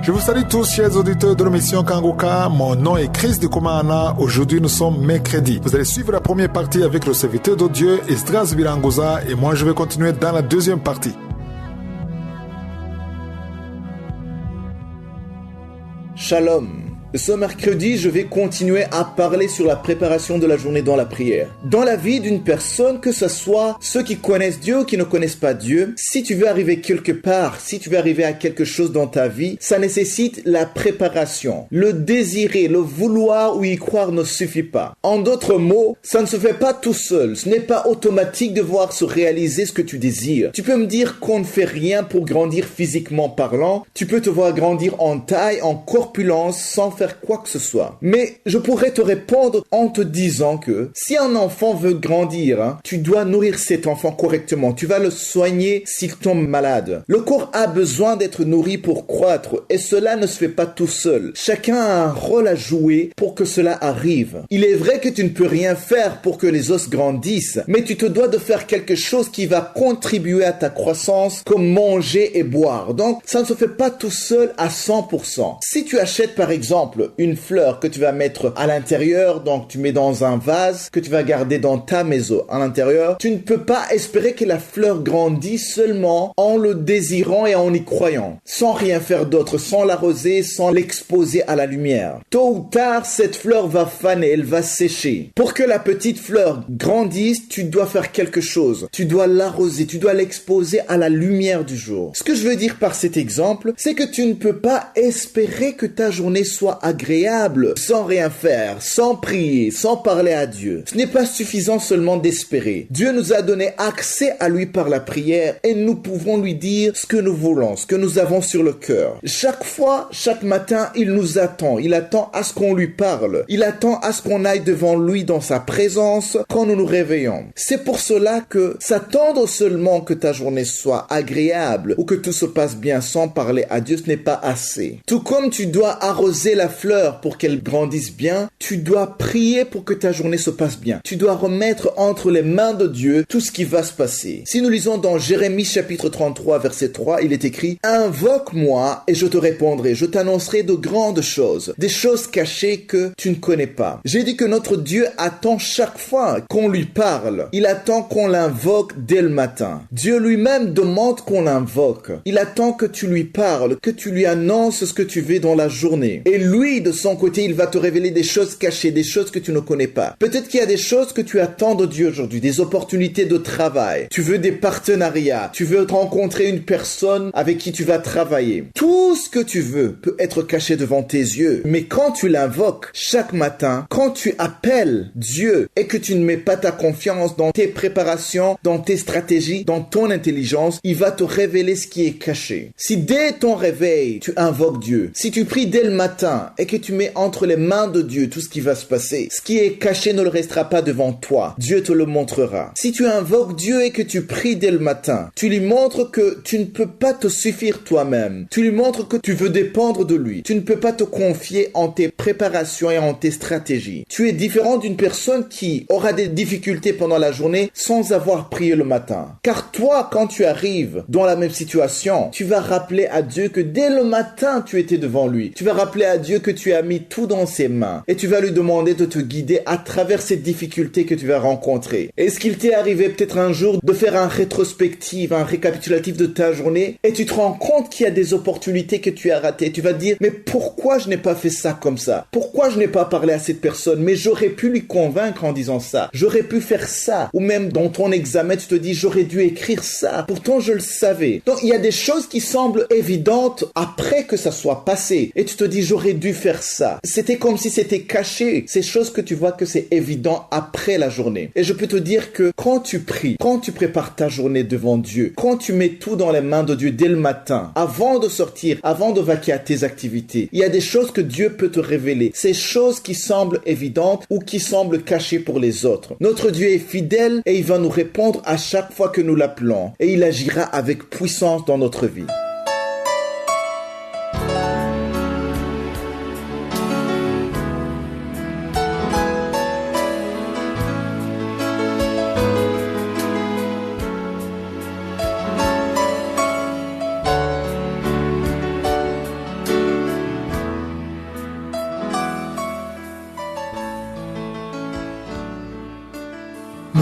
Je vous salue tous, chers auditeurs de l'émission Kangoka. Mon nom est Chris de Komana. Aujourd'hui, nous sommes mercredi. Vous allez suivre la première partie avec le serviteur de Dieu, Esdras Birangoza, et moi, je vais continuer dans la deuxième partie. Shalom. Ce mercredi, je vais continuer à parler sur la préparation de la journée dans la prière. Dans la vie d'une personne, que ce soit ceux qui connaissent Dieu ou qui ne connaissent pas Dieu, si tu veux arriver quelque part, si tu veux arriver à quelque chose dans ta vie, ça nécessite la préparation. Le désirer, le vouloir ou y croire ne suffit pas. En d'autres mots, ça ne se fait pas tout seul. Ce n'est pas automatique de voir se réaliser ce que tu désires. Tu peux me dire qu'on ne fait rien pour grandir physiquement parlant. Tu peux te voir grandir en taille, en corpulence, sans faire quoi que ce soit. Mais je pourrais te répondre en te disant que si un enfant veut grandir, tu dois nourrir cet enfant correctement. Tu vas le soigner s'il tombe malade. Le corps a besoin d'être nourri pour croître et cela ne se fait pas tout seul. Chacun a un rôle à jouer pour que cela arrive. Il est vrai que tu ne peux rien faire pour que les os grandissent, mais tu te dois de faire quelque chose qui va contribuer à ta croissance, comme manger et boire. Donc, ça ne se fait pas tout seul à 100%. Si tu achètes par exemple une fleur que tu vas mettre à l'intérieur, donc tu mets dans un vase que tu vas garder dans ta maison à l'intérieur, tu ne peux pas espérer que la fleur grandisse seulement en le désirant et en y croyant, sans rien faire d'autre, sans l'arroser, sans l'exposer à la lumière. Tôt ou tard, cette fleur va faner, elle va sécher. Pour que la petite fleur grandisse, tu dois faire quelque chose. Tu dois l'arroser, tu dois l'exposer à la lumière du jour. Ce que je veux dire par cet exemple, c'est que tu ne peux pas espérer que ta journée soit agréable, sans rien faire, sans prier, sans parler à Dieu. Ce n'est pas suffisant seulement d'espérer. Dieu nous a donné accès à lui par la prière et nous pouvons lui dire ce que nous voulons, ce que nous avons sur le cœur. Chaque fois, chaque matin, il nous attend. Il attend à ce qu'on lui parle. Il attend à ce qu'on aille devant lui dans sa présence quand nous nous réveillons. C'est pour cela que s'attendre seulement que ta journée soit agréable ou que tout se passe bien sans parler à Dieu, ce n'est pas assez. Tout comme tu dois arroser la fleur pour qu'elle grandisse bien, tu dois prier pour que ta journée se passe bien. Tu dois remettre entre les mains de Dieu tout ce qui va se passer. Si nous lisons dans Jérémie chapitre 33 verset 3, il est écrit « Invoque-moi et je te répondrai, je t'annoncerai de grandes choses, des choses cachées que tu ne connais pas. » J'ai dit que notre Dieu attend chaque fois qu'on lui parle. Il attend qu'on l'invoque dès le matin. Dieu lui-même demande qu'on l'invoque. Il attend que tu lui parles, que tu lui annonces ce que tu veux dans la journée. Et lui, de son côté, il va te révéler des choses cachées, des choses que tu ne connais pas. Peut-être qu'il y a des choses que tu attends de Dieu aujourd'hui, des opportunités de travail. Tu veux des partenariats. Tu veux rencontrer une personne avec qui tu vas travailler. Tout ce que tu veux peut être caché devant tes yeux. Mais quand tu l'invoques chaque matin, quand tu appelles Dieu et que tu ne mets pas ta confiance dans tes préparations, dans tes stratégies, dans ton intelligence, il va te révéler ce qui est caché. Si dès ton réveil, tu invoques Dieu, si tu pries dès le matin et que tu mets entre les mains de Dieu tout ce qui va se passer, ce qui est caché ne le restera pas devant toi. Dieu te le montrera. Si tu invoques Dieu et que tu pries dès le matin, tu lui montres que tu ne peux pas te suffire toi-même. Tu lui montres que tu veux dépendre de lui. Tu ne peux pas te confier en tes préparations et en tes stratégies. Tu es différent d'une personne qui aura des difficultés pendant la journée sans avoir prié le matin. Car toi, quand tu arrives dans la même situation, tu vas rappeler à Dieu que dès le matin, tu étais devant lui. Tu vas rappeler à Dieu que tu as mis tout dans ses mains et tu vas lui demander de te guider à travers ces difficultés que tu vas rencontrer. Est-ce qu'il t'est arrivé peut-être un jour de faire un rétrospective, un récapitulatif de ta journée et tu te rends compte qu'il y a des opportunités que tu as ratées? Tu vas te dire, mais pourquoi je n'ai pas fait ça comme ça? Pourquoi je n'ai pas parlé à cette personne? Mais j'aurais pu lui convaincre en disant ça. J'aurais pu faire ça. Ou même dans ton examen, tu te dis, j'aurais dû écrire ça. Pourtant, je le savais. Donc, il y a des choses qui semblent évidentes après que ça soit passé. Et tu te dis, j'aurais dû faire ça. C'était comme si c'était caché. Ces choses que tu vois que c'est évident après la journée. Et je peux te dire que quand tu pries, quand tu prépares ta journée devant Dieu, quand tu mets tout dans les mains de Dieu dès le matin, avant de sortir, avant de vaquer à tes activités, il y a des choses que Dieu peut te révéler. Ces choses qui semblent évidentes ou qui semblent cachées pour les autres. Notre Dieu est fidèle et il va nous répondre à chaque fois que nous l'appelons. Et il agira avec puissance dans notre vie.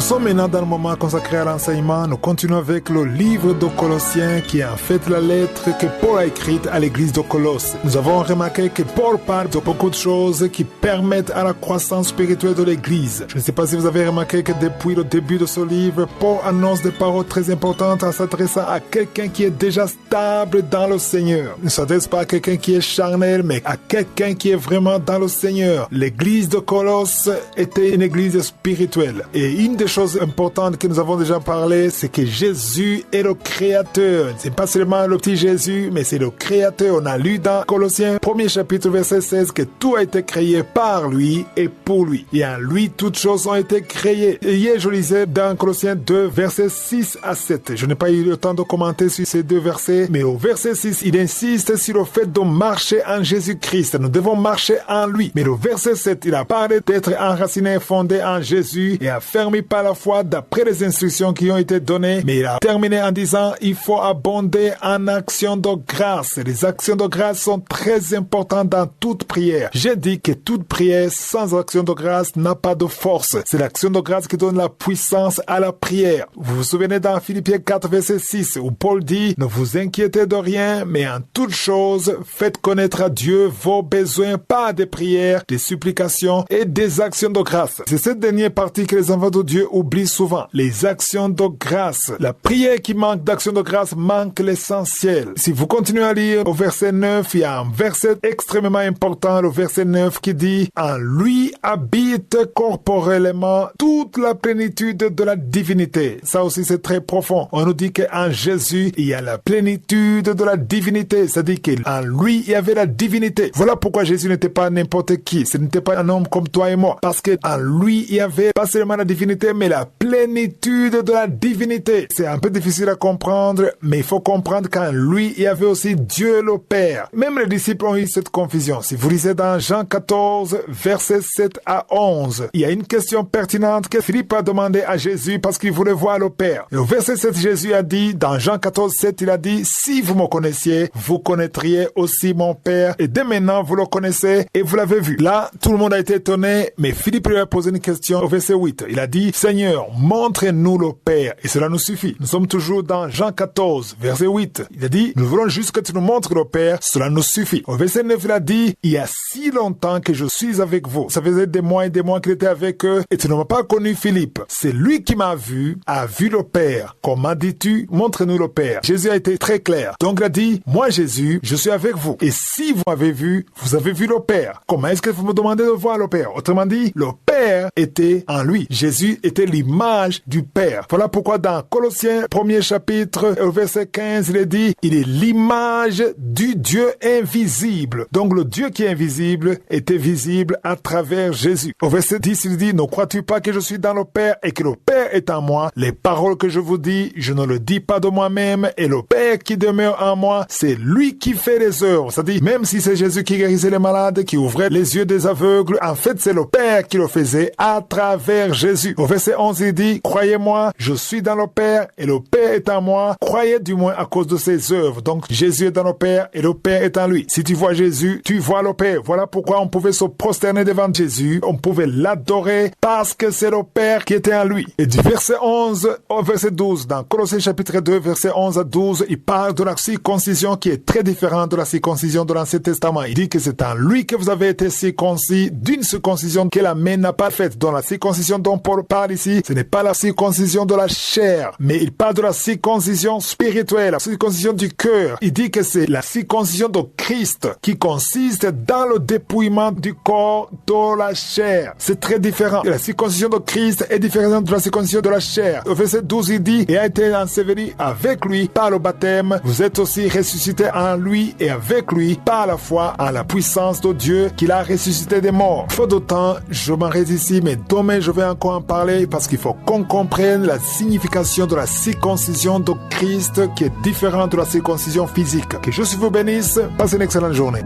sommes maintenant dans le moment consacré à l'enseignement. Nous continuons avec le livre de Colossiens qui est en fait la lettre que Paul a écrite à l'église de Colosse. Nous avons remarqué que Paul parle de beaucoup de choses qui permettent à la croissance spirituelle de l'église. Je ne sais pas si vous avez remarqué que depuis le début de ce livre, Paul annonce des paroles très importantes en s'adressant à quelqu'un qui est déjà stable dans le Seigneur. Il ne s'adresse pas à quelqu'un qui est charnel, mais à quelqu'un qui est vraiment dans le Seigneur. L'église de Colosse était une église spirituelle. Et une des choses importantes que nous avons déjà parlé, c'est que Jésus est le Créateur. C'est pas seulement le petit Jésus, mais c'est le Créateur. On a lu dans Colossiens, 1er chapitre, verset 16, que tout a été créé par lui et pour lui. Et en lui, toutes choses ont été créées. Et hier, je lisais dans Colossiens 2, versets 6 à 7. Je n'ai pas eu le temps de commenter sur ces deux versets, mais au verset 6, il insiste sur le fait de marcher en Jésus-Christ. Nous devons marcher en lui. Mais le verset 7, il a parlé d'être enraciné et fondé en Jésus et affermi par la foi d'après les instructions qui ont été données. Mais il a terminé en disant, il faut abonder en actions de grâce. Les actions de grâce sont très importantes dans toute prière. J'ai dit que toute prière sans action de grâce n'a pas de force. C'est l'action de grâce qui donne la puissance à la prière. Vous vous souvenez dans Philippiens 4, verset 6, où Paul dit, ne vous inquiétez de rien, mais en toute chose, faites connaître à Dieu vos besoins par des prières, des supplications et des actions de grâce. C'est cette dernière partie que les enfants de Dieu oublient souvent. Les actions de grâce. La prière qui manque d'action de grâce manque l'essentiel. Si vous continuez à lire au verset 9, il y a un verset extrêmement important, le verset 9 qui dit, en lui habite corporellement toute la plénitude de la divinité. Ça aussi c'est très profond. On nous dit qu'en Jésus, il y a la plénitude de la divinité. C'est-à-dire qu'en lui, il y avait la divinité. Voilà pourquoi Jésus n'était pas n'importe qui. Ce n'était pas un homme comme toi et moi. Parce qu'en lui, il y avait pas seulement la divinité, mais la plénitude de la divinité. C'est un peu difficile à comprendre, mais il faut comprendre qu'en lui, il y avait aussi Dieu le Père. Même les disciples ont eu cette confusion. Si vous lisez dans Jean 14, versets 7 à 11, il y a une question pertinente que Philippe a demandé à Jésus parce qu'il voulait voir le Père. Et au verset 7, Jésus a dit, dans Jean 14, 7, il a dit, si vous me connaissiez, vous connaîtriez aussi mon Père. Et dès maintenant, vous le connaissez et vous l'avez vu. Là, tout le monde a été étonné, mais Philippe lui a posé une question au verset 8. Il a dit, Seigneur, montre-nous le Père. Et cela nous suffit. Nous sommes toujours dans Jean 14, verset 8. Il a dit, nous voulons juste que tu nous montres le Père. Cela nous suffit. Au verset 9, il a dit, il y a si longtemps que je suis avec vous. Ça faisait des mois et des mois qu'il était avec eux et tu ne m'as pas connu, Philippe. C'est lui qui m'a vu, a vu le Père. Comment dis-tu, montre-nous le Père. Jésus a été très clair. Donc il a dit, moi Jésus, je suis avec vous. Et si vous m'avez vu, vous avez vu le Père. Comment est-ce que vous me demandez de voir le Père? Autrement dit, le Père était en lui. Jésus était l'image du Père. Voilà pourquoi dans Colossiens 1er chapitre, au verset 15, il est dit, il est l'image du Dieu invisible. Donc le Dieu qui est invisible était visible à travers Jésus. Au verset 10, il dit, ne crois-tu pas que je suis dans le Père et que le Père est en moi? Les paroles que je vous dis, je ne le dis pas de moi-même, et le Père qui demeure en moi, c'est lui qui fait les œuvres. C'est-à-dire, même si c'est Jésus qui guérissait les malades, qui ouvrait les yeux des aveugles, en fait, c'est le Père qui le faisait à travers Jésus. Au verset 11, il dit, croyez-moi, je suis dans le Père et le Père est en moi. Croyez du moins à cause de ses œuvres. Donc, Jésus est dans le Père et le Père est en lui. Si tu vois Jésus, tu vois le Père. Voilà pourquoi on pouvait se prosterner devant Jésus. On pouvait l'adorer parce que c'est le Père qui était en lui. Et du verset 11 au verset 12, dans Colossiens chapitre 2, verset 11 à 12, il parle de la circoncision qui est très différente de la circoncision de l'Ancien Testament. Il dit que c'est en lui que vous avez été circoncis d'une circoncision que la main n'a pas faite. Dans la circoncision dont Paul parle ici, ce n'est pas la circoncision de la chair, mais il parle de la circoncision spirituelle, la circoncision du cœur. Il dit que c'est la circoncision de Christ qui consiste dans le dépouillement du corps de la chair. C'est très différent. La circoncision de Christ est différente de la circoncision de la chair. Au verset 12, il dit, et a été enseveli avec lui par le baptême. Vous êtes aussi ressuscités en lui et avec lui par la foi en la puissance de Dieu qu'il a ressuscité des morts. Faute de temps, je m'arrête ici, mais demain je vais encore en parler parce qu'il faut qu'on comprenne la signification de la circoncision de Christ qui est différente de la circoncision physique. Que Jésus vous bénisse. Passez une excellente journée.